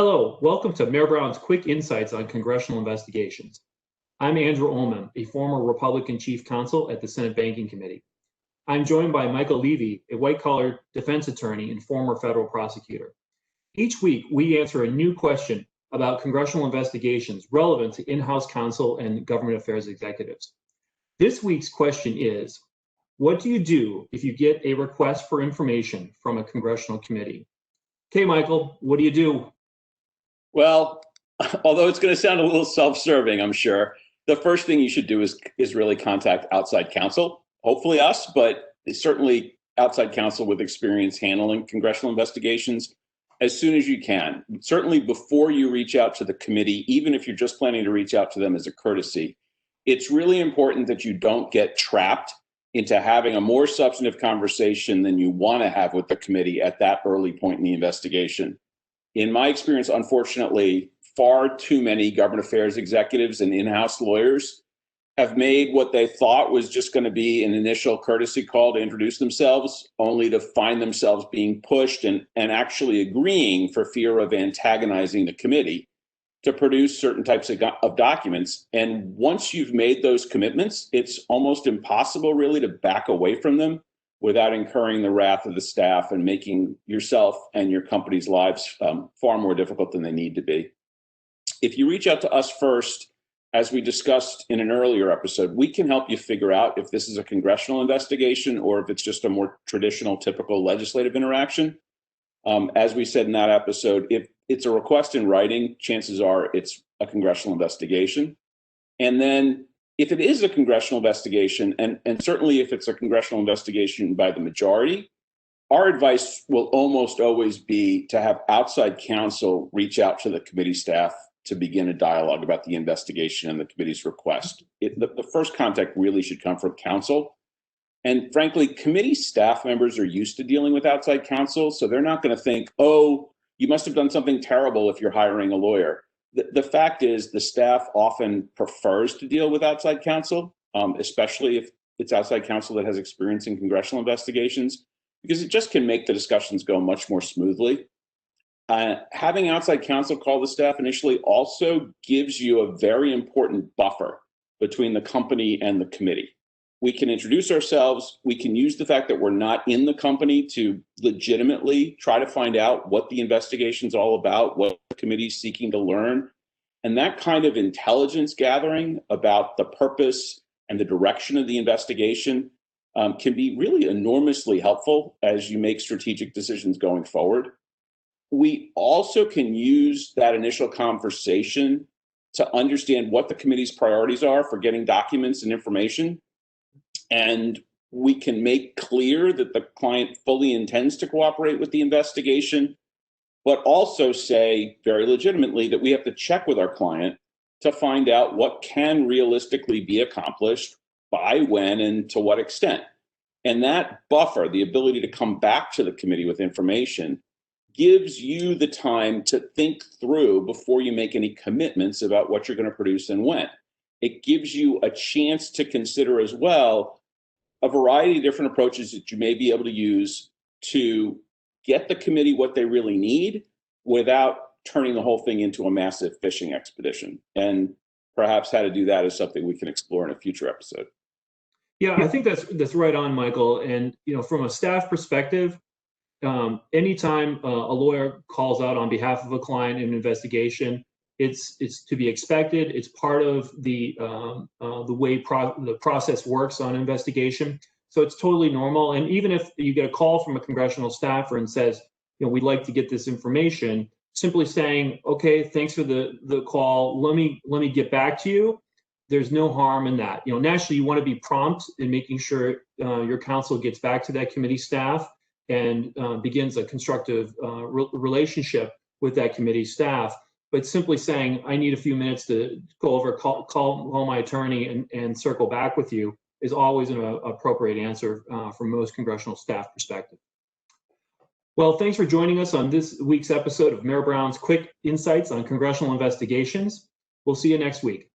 Hello, welcome to Mayor Brown's Quick Insights on Congressional Investigations. I'm Andrew Ullman, a former Republican Chief Counsel at the Senate Banking Committee. I'm joined by Michael Levy, a white-collar defense attorney and former federal prosecutor. Each week, we answer a new question about congressional investigations relevant to in-house counsel and government affairs executives. This week's question is, what do you do if you get a request for information from a congressional committee? Okay, Michael, what do you do? Well, although it's going to sound a little self-serving, I'm sure, the first thing you should do is really contact outside counsel, hopefully us, but certainly outside counsel with experience handling congressional investigations as soon as you can. Certainly before you reach out to the committee, even if you're just planning to reach out to them as a courtesy, it's really important that you don't get trapped into having a more substantive conversation than you want to have with the committee at that early point in the investigation. In my experience, unfortunately, far too many government affairs executives and in-house lawyers have made what they thought was just going to be an initial courtesy call to introduce themselves, only to find themselves being pushed and actually agreeing for fear of antagonizing the committee to produce certain types of documents. And once you've made those commitments, it's almost impossible really to back away from them without incurring the wrath of the staff and making yourself and your company's lives far more difficult than they need to be. If you reach out to us first, as we discussed in an earlier episode, we can help you figure out if this is a congressional investigation or if it's just a more traditional, typical legislative interaction. As we said in that episode, if it's a request in writing, chances are it's a congressional investigation. And then if it is a congressional investigation, and certainly if it's a congressional investigation by the majority, our advice will almost always be to have outside counsel reach out to the committee staff to begin a dialogue about the investigation and the committee's request. The first contact really should come from counsel. And frankly, committee staff members are used to dealing with outside counsel, so they're not going to think, oh, you must have done something terrible if you're hiring a lawyer. The fact is the staff often prefers to deal with outside counsel, especially if it's outside counsel that has experience in congressional investigations, because it just can make the discussions go much more smoothly. Having outside counsel call the staff initially also gives you a very important buffer between the company and the committee. We can introduce ourselves. We can use the fact that we're not in the company to legitimately try to find out what the investigation's all about, what the committee's seeking to learn. And that kind of intelligence gathering about the purpose and the direction of the investigation can be really enormously helpful as you make strategic decisions going forward. We also can use that initial conversation to understand what the committee's priorities are for getting documents and information. And we can make clear that the client fully intends to cooperate with the investigation, but also say very legitimately that we have to check with our client to find out what can realistically be accomplished, by when, and to what extent. And that buffer, the ability to come back to the committee with information, gives you the time to think through before you make any commitments about what you're going to produce and when. It gives you a chance to consider as well a variety of different approaches that you may be able to use to get the committee what they really need without turning the whole thing into a massive fishing expedition. And perhaps how to do that is something we can explore in a future episode. Yeah, I think that's right on, Michael. And from a staff perspective, anytime a lawyer calls out on behalf of a client in an investigation, it's to be expected. It's part of the way the process works on investigation. So it's totally normal. And even if you get a call from a congressional staffer and says, we'd like to get this information, simply saying, okay, thanks for the call. Let me get back to you. There's no harm in that. Naturally, you want to be prompt in making sure your counsel gets back to that committee staff and begins a constructive relationship with that committee staff. But simply saying, I need a few minutes to go over, call my attorney and circle back with you is always an appropriate answer from most congressional staff perspective. Well, thanks for joining us on this week's episode of Mayor Brown's Quick Insights on Congressional Investigations. We'll see you next week.